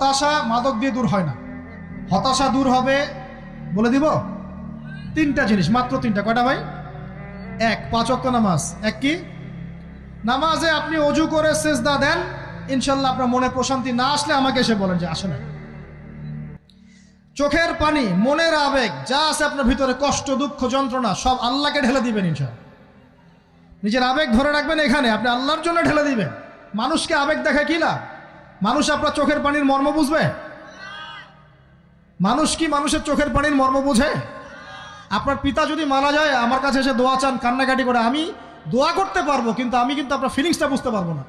হতাশা মাদক দিয়ে দূর হয় না। হতাশা দূর হবে, বলে দিব, তিনটা জিনিস, মাত্র তিনটা। কয়টা ভাই? এক, 5 ওয়াক্ত নামাজ। এক কি? নামাজে আপনি অজু করে সেজদা দেন, ইনশাল্লাহ আপনার মনে প্রশান্তি না আসলে আমাকে এসে বলেন যে আসে না। চোখের পানি, মনের আবেগ যা আছে আপনার ভিতরে, কষ্ট, দুঃখ, যন্ত্রণা, সব আল্লাহকে ঢেলে দিবেন ইনশাল্লাহ। নিজের আবেগ ধরে রাখবেন এখানে, আপনি আল্লাহর জন্য ঢেলে দিবেন। মানুষকে আবেগ দেখা কি লাভ? মানুষ আপনার চোখের পানির মর্ম বুঝবে? মানুষ কি মানুষের চোখের পানির মর্ম বুঝে? আপনার পিতা যদি মারা যায়, আমার কাছে এসে দোয়া চান কান্নাকাটি করে, আমি দোয়া করতে পারবো, কিন্তু আমি কিন্তু আপনার ফিলিংসটা বুঝতে পারবো না।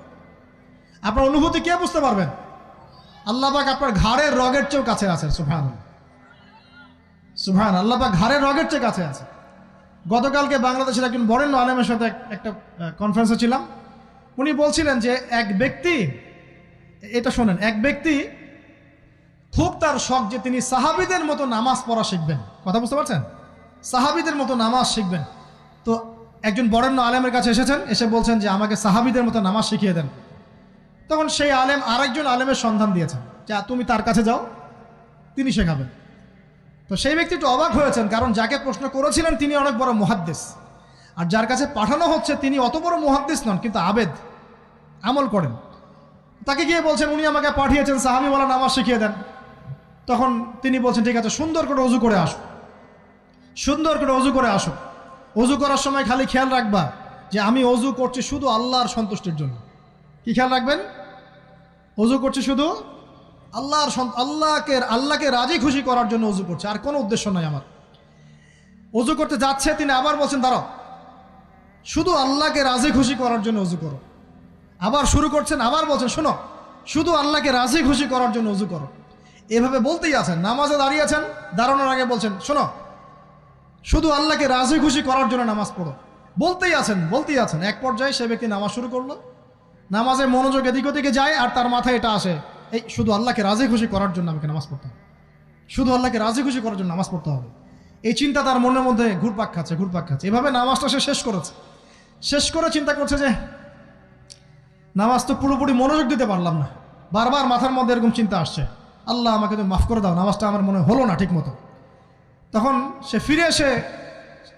আপনার অনুভূতি কে বুঝতে পারবেন? আল্লাহ পাক আপনার ঘাড়ের রগের চেয়েও কাছে আছেন। সুবহানাল্লাহ, সুবহান আল্লাহ পাক ঘাড়ের রগের চেয়ে কাছে আছে। গতকালকে বাংলাদেশের একজন বরেণ্য আলেমের সাথে একটা কনফারেন্সে ছিলাম। উনি বলছিলেন যে এক ব্যক্তি, এটা শোনেন, এক ব্যক্তি খুব তার শখ যে তিনি সাহাবীদের মতো নামাজ পড়া শিখবেন। কথা বুঝতে পারছেন? সাহাবীদের মতো নামাজ শিখবেন। তো একজন বরেণ্য আলেমের কাছে এসেছেন, এসে বলছেন যে আমাকে সাহাবীদের মতো নামাজ শিখিয়ে দেন। তখন সেই আলেম আরেকজন আলেমের সন্ধান দিয়েছেন, যা তুমি তার কাছে যাও, তিনি শেখাবেন। তো সেই ব্যক্তি একটু অবাক হয়েছেন, কারণ যাকে প্রশ্ন করেছিলেন তিনি অনেক বড় মুহাদ্দিস, আর যার কাছে পাঠানো হচ্ছে তিনি অত বড় মুহাদ্দিস নন, কিন্তু আবেদ, আমল করেন। তাকে গিয়ে বলছেন উনি আমাকে পাঠিয়েছেন সাহাবীওয়ালা নামাজ শিখিয়ে দেন। তখন তিনি বলছেন ঠিক আছে, সুন্দর করে অজু করে আসো, সুন্দর করে অজু করে আসো। অজু করার সময় খালি খেয়াল রাখবা যে আমি অজু করছি শুধু আল্লাহর সন্তুষ্টির জন্য। কি খেয়াল রাখবেন? অজু করছি শুধু আল্লাহকে রাজি খুশি করার জন্য অজু করছে, আর কোনো উদ্দেশ্য নাই আমার। অজু করতে যাচ্ছে, তিনি আবার বলছেন দাঁড়াও, শুধু আল্লাহকে রাজি খুশি করার জন্য অজু করো। আবার শুরু করছেন, আবার বলছেন শোনো, শুধু আল্লাহকে রাজি খুশি করার জন্য অজু করো। এভাবে বলতেই আছেন। নামাজে দাঁড়িয়েছেন, দাঁড়ানোর আগে বলছেন শোনো, শুধু আল্লাহকে রাজি খুশি করার জন্য নামাজ পড়ো। বলতেই আছেন। এক পর্যায়ে সে ব্যক্তি নামাজ শুরু করলো। নামাজে মনোযোগ এদিক ওদিকে যায়, আর তার মাথায় এটা আসে, এই শুধু আল্লাহকে রাজি খুশি করার জন্য আমাকে নামাজ পড়তে হবে, শুধু আল্লাহকে রাজি খুশি করার জন্য নামাজ পড়তে হবে। এই চিন্তা তার মনের মধ্যে ঘুরপাক খাচ্ছে। এভাবে নামাজটা সে শেষ করেছে। শেষ করে চিন্তা করছে যে নামাজ তো পুরোপুরি মনোযোগ দিতে পারলাম না। বারবার মাথার মধ্যে এরকম চিন্তা আসছে, আল্লাহ আমাকে তো মাফ করে দাও, নামাজটা আমার মনে হলো না ঠিক মতো। তখন সে ফিরে এসে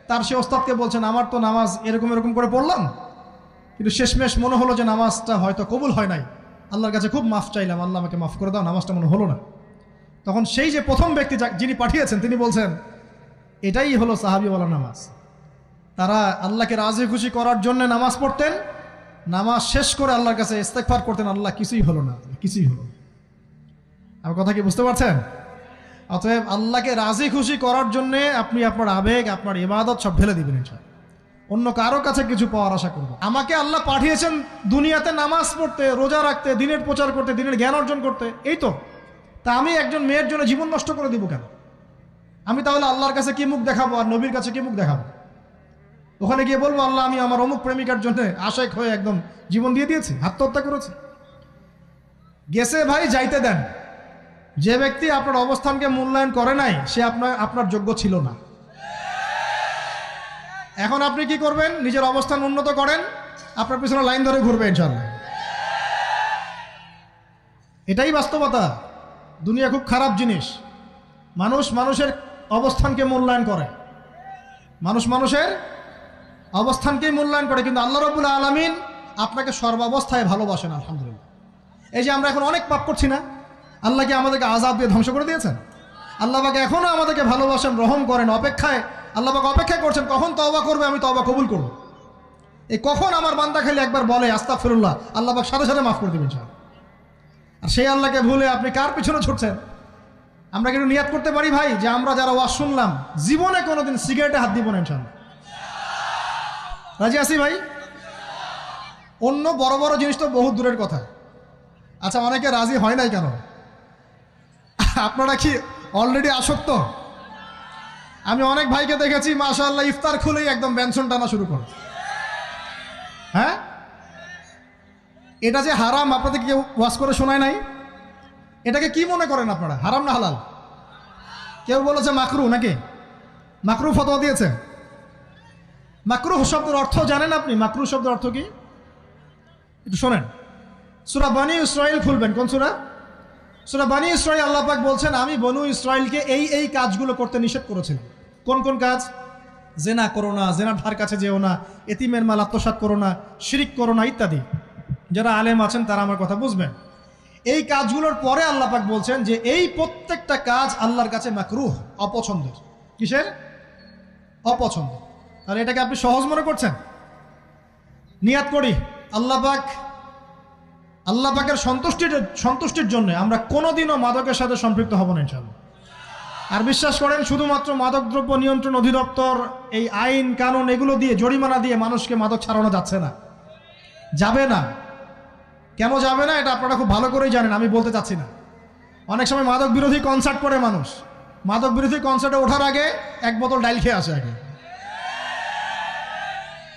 তার সে ওস্তাদকে বলছেন আমার তো নামাজ এরকম করে পড়লাম, কিন্তু শেষমেশ মনে হলো যে নামাজটা হয়তো কবুল হয় নাই, আল্লাহর কাছে খুব মাফ চাইলাম, আল্লাহ আমাকে মাফ করে দাও, নামাজটা মনে হলো না। তখন সেই যে প্রথম ব্যক্তি যিনি পাঠিয়েছেন তিনি বলছেন এটাই হলো সাহাবীওয়ালা নামাজ। তারা আল্লাহকে রাজি খুশি করার জন্য নামাজ পড়তেন, নামাজ শেষ করে আল্লাহর কাছে ইস্তেগফার করতেন, আল্লাহ কিছুই হলো না, কিছুই হলো না। আমার কথা কি বুঝতে পারছেন? অতএব আল্লাহকে রাজি খুশি করার জন্যে আপনি আপনার আবেগ, আপনার ইবাদত সব ঢেলে দিবেন ইনশাআল্লাহ। অন্য কারো কাছে কিছু পাওয়ার আশা করব। আমাকে আল্লাহ পাঠিয়েছেন দুনিয়াতে নামাজ পড়তে, রোজা রাখতে, দিনের প্রচার করতে, দিনের জ্ঞান অর্জন করতে, এই তো। তা আমি একজন মেয়ের জন্য জীবন নষ্ট করে দিব কেন? আমি তাহলে আল্লাহর কাছে কি মুখ দেখাবো, আর নবীর কাছে কি মুখ দেখাবো? ওখানে গিয়ে বলবো আল্লাহ আমি আমার অমুক প্রেমিকার জন্য আশেক হয়ে একদম জীবন দিয়ে দিয়েছি, আত্মহত্যা করেছি। গেছে ভাই, যাইতে দেন। যে ব্যক্তি আপনার অবস্থানকে মূল্যায়ন করে নাই সে আপনার যোগ্য ছিল না। এখন আপনি কি করবেন? নিজের অবস্থান উন্নত করেন, আপনার পিছনে লাইন ধরে ঘুরবে ইনশাআল্লাহ। এটাই বাস্তবতা। দুনিয়া খুব খারাপ জিনিস। মানুষের অবস্থানকে মূল্যায়ন করে, মানুষের অবস্থানকেই মূল্যায়ন করে, কিন্তু আল্লাহ রাব্বুল আলামিন আপনাকে সর্বাবস্থায় ভালোবাসেন। আলহামদুলিল্লাহ। এই যে আমরা এখন অনেক পাপ করছি না, আল্লাহ কি আমাদেরকে আযাব দিয়ে ধ্বংস করে দিয়েছেন? আল্লাহ পাক এখনো আমাদেরকে ভালোবাসেন, রহম করেন, আল্লাহ পাক অপেক্ষা করছেন কখন তওবা করবে, আমি তওবা কবুল করব। এই কখন আমার বান্দা খালি একবার বলে আস্তাগফিরুল্লাহ, আল্লাহ পাক সাথে সাথে মাফ করে দেবেন ইনশাআল্লাহ। আর সেই আল্লাহকে ভুলে আপনি কার পিছনে ছুটছেন? আমরা কিন্তু নিয়াত করতে পারি ভাই যে আমরা যারা ওয়াজ শুনলাম জীবনে কোনোদিন সিগারেটে হাত দিব না ইনশাআল্লাহ। রাজি আছি ভাই? অন্য বড় বড় জিনিস তো বহুত দূরের কথা। আচ্ছা, অনেকে রাজি হয় নাই কেন? আপনারা কি অলরেডি আসক্ত? আমি অনেক ভাইকে দেখেছি মাশাআল্লাহ ইফতার খুলেই একদম বেনসন টানা শুরু করে। হ্যাঁ, এটা যে হারাম আপনাদের কেউ ওয়াজ করে শোনায় নাই? এটাকে কি মনে করেন আপনারা, হারাম না হালাল? কেউ বলেছে মাকরু, নাকি মাকরু ফতোয়া দিয়েছে? মাকরুহ শব্দের অর্থ জানেন আপনি? মাকরুহ শব্দের অর্থ কি একটু শোনেন। সূরা বনী ইসরাঈল খুলবেন। কোন সূরা? সূরা বনী ইসরাঈল আল্লাহ পাক বলছেন, আমি বনু ইসরাইলকে এই কাজগুলো করতে নিষেধ করেছিলাম। কোন কোন কাজ? জেনা করো না, জেনার ধার কাছে যেও না, এতিমের মাল আত্মসাৎ করো না, শিরিক করো না ইত্যাদি। যারা আলেম আছেন তারা আমার কথা বুঝবেন। এই কাজগুলোর পরে আল্লাহ পাক বলছেন যে এই প্রত্যেকটা কাজ আল্লাহর কাছে মাকরুহ, অপছন্দের। কিসের? অপছন্দ। তাহলে এটাকে আপনি সহজ মনে করছেন? নিয়াত করি আল্লাহ পাকের সন্তুষ্টির জন্য আমরা কোনোদিনও মাদকের সাথে সম্পৃক্ত হব না ইনশাআল্লাহ। আর বিশ্বাস করেন, শুধুমাত্র মাদকদ্রব্য নিয়ন্ত্রণ অধিদপ্তর এই আইন কানুন এগুলো দিয়ে, জরিমানা দিয়ে মানুষকে মাদক ছাড়ানো যাচ্ছে না, যাবে না। কেন যাবে না এটা আপনারা খুব ভালো করেই জানেন, আমি বলতে চাচ্ছি না। অনেক সময় মাদক বিরোধী কনসার্ট করে মানুষ, মাদক বিরোধী কনসার্টে ওঠার আগে এক বোতল ডাইল খেয়ে আসে আগে।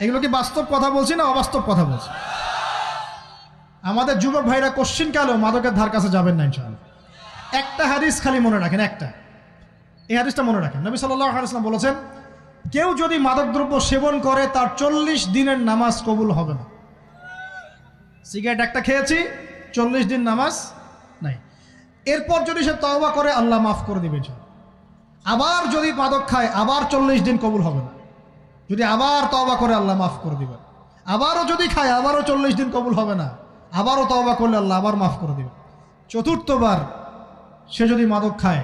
এগুলো কি বাস্তব কথা বলছি না অবাস্তব কথা বলছি? আমাদের যুবক ভাইরা কোশ্চিনকালেও মাদকের ধার কাছে যাবেন না ইনশাআল্লাহ। একটা হাদিস খালি মনে রাখেন, এই হাদিসটা মনে রাখেন। নবী সাল্লাল্লাহু আলাইহি ওয়াসাল্লাম বলেছেন, কেউ যদি মাদকদ্রব্য সেবন করে তার 40 দিনের নামাজ কবুল হবে না। সিগারেট একটা খেয়েছি, 40 দিন নামাজ নাই। এরপর যদি সে তওবা করে আল্লাহ মাফ করে দিবেন। আবার যদি মাদক খায় আবার 40 দিন কবুল হবে না। যদি আবার তওবা করে আল্লাহ মাফ করে দিবেন। আবারও যদি খায় আবারও 40 দিন কবুল হবে না। আবারও তওবা করলে আল্লাহ আবার মাফ করে দিবেন। চতুর্থবার সে যদি মাদক খায়,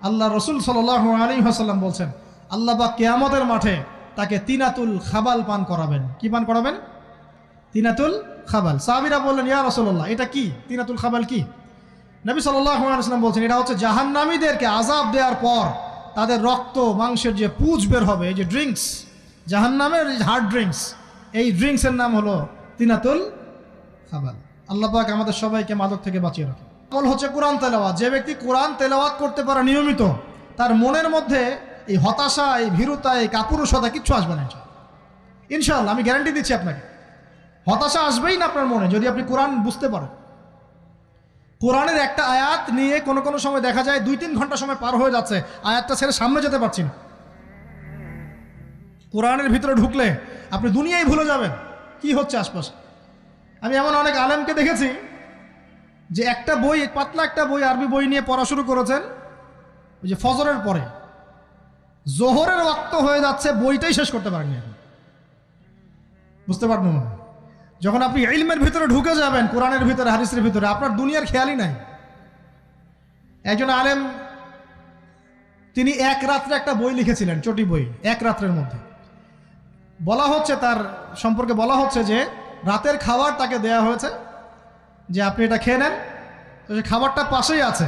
আল্লাহ রসুল সাল্লাল্লাহু আলাইহি ওয়াসাল্লাম বলছেন, আল্লাহ পাক কিয়ামতের মাঠে তাকে তিনাতুল খাবাল পান করাবেন। কি পান করাবেন? তিনাতুল খাবাল। সাহাবীরা বললেন, ইয়া রাসূলুল্লাহ, এটা কি তিনাতুল খাবাল? কি? নবী সাল্লাল্লাহু আলাইহি ওয়াসাল্লাম বলছেন, এটা হচ্ছে জাহান্নামীদেরকে আযাব দেওয়ার পর তাদের রক্ত মাংসের যে পুঁজ বের হবে, এই যে ড্রিঙ্কস, জাহান্নামের হার্ড ড্রিঙ্কস, এই ড্রিঙ্কসের নাম হলো তিনাতুল খাবাল। আল্লাহ পাক আমাদের সবাইকে মাদক থেকে বাঁচিয়ে রাখেন। আমল হচ্ছে কোরআন তেলাওয়াত। যে ব্যক্তি কোরআন তেলাওয়াত করতে পারে নিয়মিত, তার মনের মধ্যে এই হতাশা, এই ভীরুতা, এই কাপুরুষতা কিচ্ছু আসবে না ইনশাআল্লাহ। আমি গ্যারান্টি দিচ্ছি আপনাকে, হতাশা আসবেই না আপনার মনে যদি আপনি কোরআন বুঝতে পারেন। কোরআনের একটা আয়াত নিয়ে কোনো সময় দেখা যায় 2-3 ঘন্টা সময় পার হয়ে যাচ্ছে, আয়াতটা ছেড়ে সামনে যেতে পারছি না। কোরআনের ভিতরে ঢুকলে আপনি দুনিয়ায় ভুলে যাবেন কি হচ্ছে আশপাশে। আমি এমন অনেক আলেমকে দেখেছি যে একটা বই, পাতলা একটা বই, আরবি বই নিয়ে পড়া শুরু করেছেন, ওই যে ফজরের পরে জোহরের ওয়াক্ত হয়ে যাচ্ছে, বইটাই শেষ করতে পারেননি। বুঝতে পারবেন না, যখন আপনি ইলমের ভিতরে ঢুকে যাবেন, কোরআনের ভিতরে, হাদিসের ভিতরে, আপনার দুনিয়ার খেয়ালই নাই। একজন আলেম, তিনি এক রাত্রে একটা বই লিখেছিলেন, চটি বই, এক রাত্রের মধ্যে। বলা হচ্ছে, তার সম্পর্কে বলা হচ্ছে যে রাতের খাবার তাকে দেয়া হয়েছে যে আপনি এটা খেয়ে নেন। তো সে খাবারটা পাশেই আছে,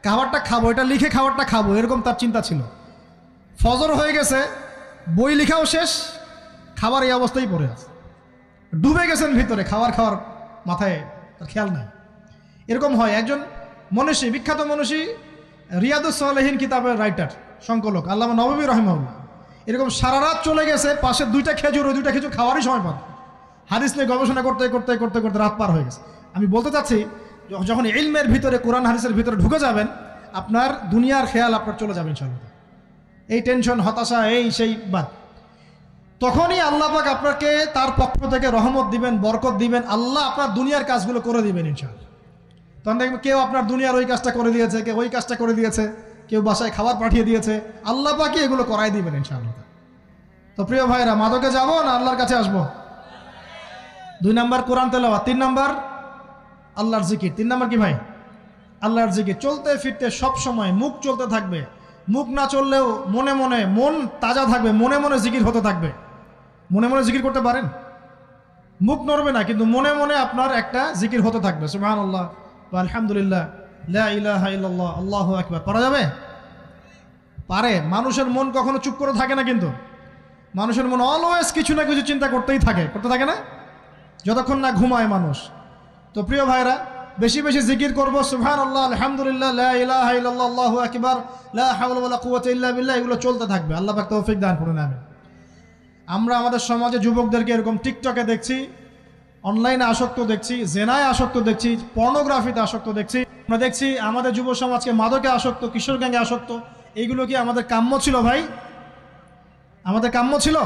খাবারটা খাবো, এটা লিখে খাবারটা খাবো, এরকম তার চিন্তা ছিল। ফজর হয়ে গেছে, বই লেখাও শেষ, খাবার এই অবস্থায় পড়ে আছে, ডুবে গেছেন ভিতরে, খাওয়ার মাথায় তার খেয়াল নাই। এরকম হয়। একজন মনীষী, বিখ্যাত মনীষী, রিয়াদুস সালেহীন কিতাবের রাইটার, সংকলক আল্লামা নববী রাহিমাহুল্লাহ, এরকম সারা রাত চলে গেছে, পাশে 2টা খেজুর, ওই 2টা খেজুর খাওয়ারই সময় পান। হাদিস নিয়ে গবেষণা করতে রাত পার হয়ে গেছে। আমি বলতে চাচ্ছি, যখন ইলমের ভিতরে, কোরআন হাদিসের ভিতরে ঢুকে যাবেন, আপনার দুনিয়ার খেয়াল আপনার চলে যাবে ইনশাআল্লাহ। এই টেনশন, হতাশা, এই সেই বাদ, তখনই আল্লাহ পাক আপনাকে তার পক্ষ থেকে রহমত দিবেন, বরকত দিবেন, আল্লাহ আপনার দুনিয়ার কাজগুলো করে দিবেন ইনশাআল্লাহ। তখন দেখবেন কেউ আপনার দুনিয়ার ওই কাজটা করে দিয়েছে, কেউ ওই কাজটা করে দিয়েছে, কেউ বাসায় খাবার পাঠিয়ে দিয়েছে, আল্লাহ পাকই এগুলো করাই দিবেন ইনশাআল্লাহ। তো প্রিয় ভাইরা, মাদকে যাব না আল্লাহর কাছে আসবো? 2 নাম্বার কোরআন তেলাওয়াত, 3 নাম্বার আল্লাহর জিকির। 3 নাম্বার কি ভাই? আল্লাহর জিকির। চলতে ফিরতে সব সময় মুখ চলতে থাকবে, মুখ না চললেও মনে মনে মন তাজা থাকবে, মনে মনে জিকির হতে থাকবে। মনে মনে জিকির করতে পারেন? মুখ নড়বে না, কিন্তু মনে মনে আপনার একটা জিকির হতে থাকবে, সুবহানাল্লাহ ওয়া আলহামদুলিল্লাহ, লা ইলাহা ইল্লাল্লাহ, আল্লাহু আকবার। পারা যাবে? পারে। মানুষের মন কখনো চুপ করে থাকে না, কিন্তু মানুষের মন অলওয়েজ কিছু না কিছু চিন্তা করতে থাকে না, যতক্ষণ না ঘুমায় মানুষ। তো প্রিয় ভাইরা, বেশি বেশি জিকির করবো, সুবহানাল্লাহ, আলহামদুলিল্লাহ, লা ইলাহা ইল্লাল্লাহ, আল্লাহু আকবার, লা হাওলা ওয়ালা কুওয়াতা ইল্লা বিল্লাহ, এগুলো চলতে থাকবে। আল্লাহ পাক তৌফিক দান করুন, আমিন। আমরা আমাদের সমাজে যুবকদেরকে এরকম টিকটকে দেখছি, অনলাইনে আসক্ত দেখছি, জেনায় আসক্ত দেখছি, পর্নোগ্রাফিতে আসক্ত দেখছি। আমরা দেখছি আমাদের যুব সমাজকে মাদকে আসক্ত, কিশোর গ্যাংয়ে আসক্ত। এইগুলো কি আমাদের কাম্য ছিল ভাই? আমাদের কাম্য ছিল?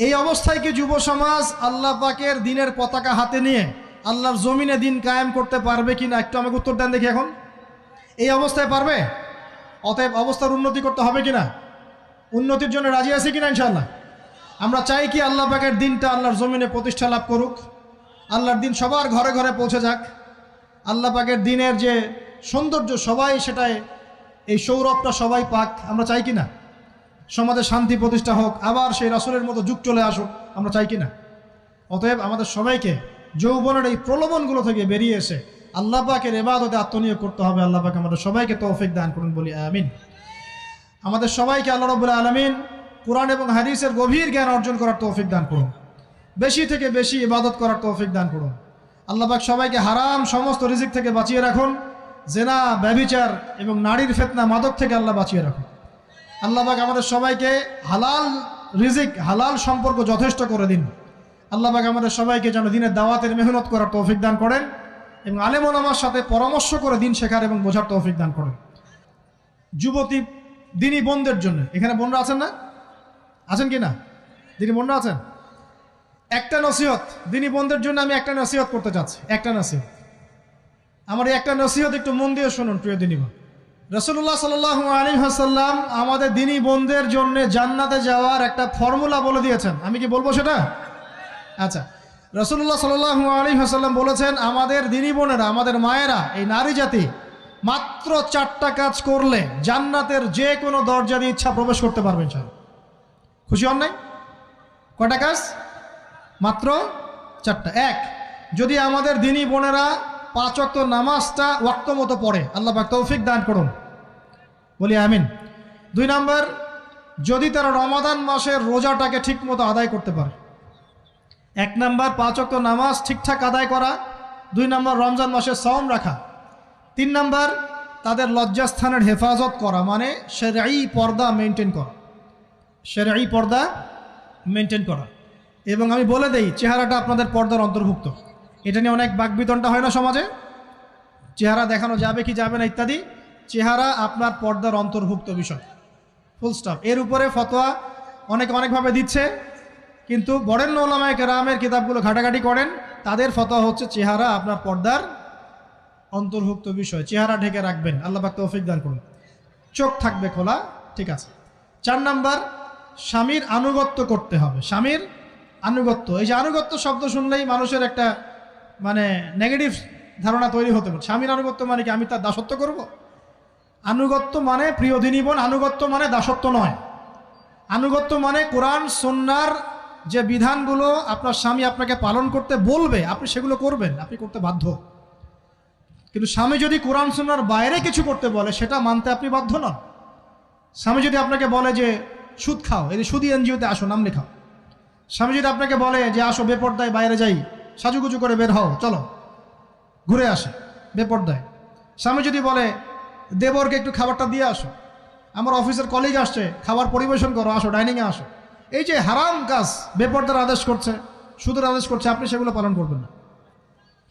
এই অবস্থায় কি যুব সমাজ আল্লাহ পাকের দ্বীনের পতাকা হাতে নিয়ে আল্লাহর জমিনে দিন কায়েম করতে পারবে কি না একটু আমাকে উত্তর দেন দেখি। এখন এই অবস্থায় পারবে? অতএব অবস্থার উন্নতি করতে হবে কিনা? উন্নতির জন্য রাজি আছি কিনা ইনশাআল্লাহ? আমরা চাই কি আল্লাহ পাকের দিনটা আল্লাহর জমিনে প্রতিষ্ঠা লাভ করুক, আল্লাহর দিন সবার ঘরে ঘরে পৌঁছে যাক, আল্লাহ পাকের দিনের যে সৌন্দর্য সবাই সেটাই, এই সৌরভটা সবাই পাক। আমরা চাই কি না? সমাজে শান্তি প্রতিষ্ঠা হোক, আবার সেই রাসূলের মতো যুগ চলে আসুক, আমরা চাই কি না? অতএব আমাদের সবাইকে যৌবনের এই প্রলোভনগুলো থেকে বেরিয়ে এসে আল্লাহ পাকের ইবাদতে আত্মনিয়োগ করতে হবে। আল্লাহ পাক আমাদের সবাইকে তৌফিক দান করুন, বলি আমিন। আমাদের সবাইকে আল্লাহ রাব্বুল আলামিন কুরআন এবং হাদিসের গভীর জ্ঞান অর্জন করার তৌফিক দান করুন, বেশি থেকে বেশি ইবাদত করার তৌফিক দান করুন। আল্লাহ পাক সবাইকে হারাম সমস্ত রিজিক থেকে বাঁচিয়ে রাখুন, জেনা, ব্যভিচার এবং নারীর ফিতনা, মাদক থেকে আল্লাহ বাঁচিয়ে রাখুন। আল্লাহ পাক আমাদের সবাইকে হালাল রিজিক, হালাল সম্পর্ক যথেষ্ট করে দিন। আল্লাহ পাক আমাদের সবাইকে যেন দিনের দাওয়াতের মেহনত করার তৌফিক দান করেন এবং আলেম ওলামার সাথে পরামর্শ করে দিন শেখার এবং বোঝার তৌফিক দান করেন। যুবতী দিনী বোনদের জন্য, এখানে বোনরা আছেন না? আছেন কি না? দিনী বোনরা আছেন? একটা নসিহত দিনী বোনদের জন্য আমি একটা নসিহত করতে চাচ্ছি, একটা নসিহত। আমার এই একটা নসিহত একটু মন দিয়ে শুনুন প্রিয় দিনী বোন। রাসূলুল্লাহ সাল্লাল্লাহু আলাইহি ওয়াসাল্লাম আমাদের দিনী বোনদের জন্য জান্নাতে যাওয়ার একটা ফর্মুলা বলে দিয়েছেন। আমি কি বলবো সেটা? আচ্ছা, রাসূলুল্লাহ সাল্লাল্লাহু আলাইহি ওয়াসাল্লাম বলেছেন আমাদের দিনী বোনেরা, আমাদের মায়েরা, এই নারী জাতি মাত্র 4টা কাজ করলে জান্নাতের যে কোনো দরজা দিয়ে ইচ্ছা প্রবেশ করতে পারবে ইনশাআল্লাহ। খুশি হন নাই? কয়টা কাজ? মাত্র 4টা। এক, যদি আমাদের দিনী বোনেরা 5 ওয়াক্ত নামাজটা ওয়াক্ত মতো পড়ে, আল্লাহ পাক তৌফিক দান করুন, বলি আমিন। 2 নাম্বার, যদি তারা রমাদান মাসের রোজাটাকে ঠিক মতো আদায় করতে পারে। 1 নাম্বার 5 ওয়াক্ত নামাজ ঠিকঠাক আদায় করা, 2 নাম্বার রমজান মাসের সাওম রাখা, 3 নাম্বার তাদের লজ্জাস্থানের হেফাজত করা, মানে শরঈ পর্দা মেনটেন করা, শরঈ পর্দা মেনটেন করা। এবং আমি বলে দেই, চেহারাটা আপনাদের পর্দার অন্তর্ভুক্ত। এটা নিয়ে অনেক বাকবিতণ্ডা হয় না সমাজে, চেহারা দেখানো যাবে কি যাবে না ইত্যাদি। চেহারা আপনার পর্দার অন্তর্ভুক্ত বিষয়, ফুল স্টপ। এর উপরে ফতোয়া অনেকে অনেকভাবে দিচ্ছে, কিন্তু বরেণ্য উলামায়ে কেরামের কিতাবগুলো ঘাটাঘাটি করেন, তাদের ফতোয়া হচ্ছে চেহারা আপনার পর্দার অন্তর্ভুক্ত বিষয়, চেহারা ঢেকে রাখবেন। আল্লাহ পাক তৌফিক দান করুন। চোখ থাকবে খোলা, ঠিক আছে। 4 নাম্বার, স্বামীর আনুগত্য করতে হবে। স্বামীর আনুগত্য, এই যে আনুগত্য শব্দ শুনলেই মানুষের একটা মানে নেগেটিভ ধারণা তৈরি হতে পারে। স্বামীর আনুগত্য মানে কি আমি তার দাসত্ব করব? আনুগত্য মানে, প্রিয় দিনী বোন, আনুগত্য মানে দাসত্ব নয়। আনুগত্য মানে কোরআন সুন্নাহর যে বিধানগুলো আপনার স্বামী আপনাকে পালন করতে বলবে, আপনি সেগুলো করবেন, আপনি করতে বাধ্য। কিন্তু স্বামী যদি কোরআন সুন্নাহর বাইরে কিছু করতে বলে, সেটা মানতে আপনি বাধ্য নন। স্বামী যদি আপনাকে বলে যে সুদ খাও, এই সুদি এনজিওতে আসো, নাম লেখাও। স্বামী যদি আপনাকে বলে যে আসো বেপর্দায় বাইরে যাই, সাজুগুজু করে বের হও, চলো ঘুরে আসে বেপর্দায়। স্বামী যদি বলে দেবরকে একটু খাবারটা দিয়ে আসো, আমার অফিসের কলিগ আসছে, খাবার পরিবেশন করো, আসো ডাইনিংয়ে আসো। এই যে হারাম কাজ, বেপর্দার আদেশ করছে, সুদের আদেশ করছে, আপনি সেগুলো পালন করবেন না।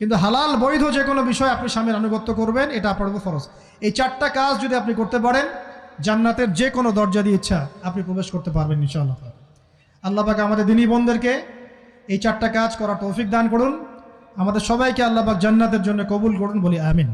কিন্তু হালাল বৈধ যে কোনো বিষয় আপনি স্বামীর আনুগত্য করবেন, এটা আপনার উপর ফরজ। এই 4টা কাজ যদি আপনি করতে পারেন, জান্নাতের যে কোনো দরজা দিয়ে ইচ্ছা আপনি প্রবেশ করতে পারবেন ইনশাআল্লাহ। আল্লাহ পাক আমাদের দিনী বোনদেরকে এই 4টা কাজ করার তৌফিক দান করুন। আমাদের সবাইকে আল্লাহ পাক জান্নাতের জন্য কবুল করুন, বলি আমিন।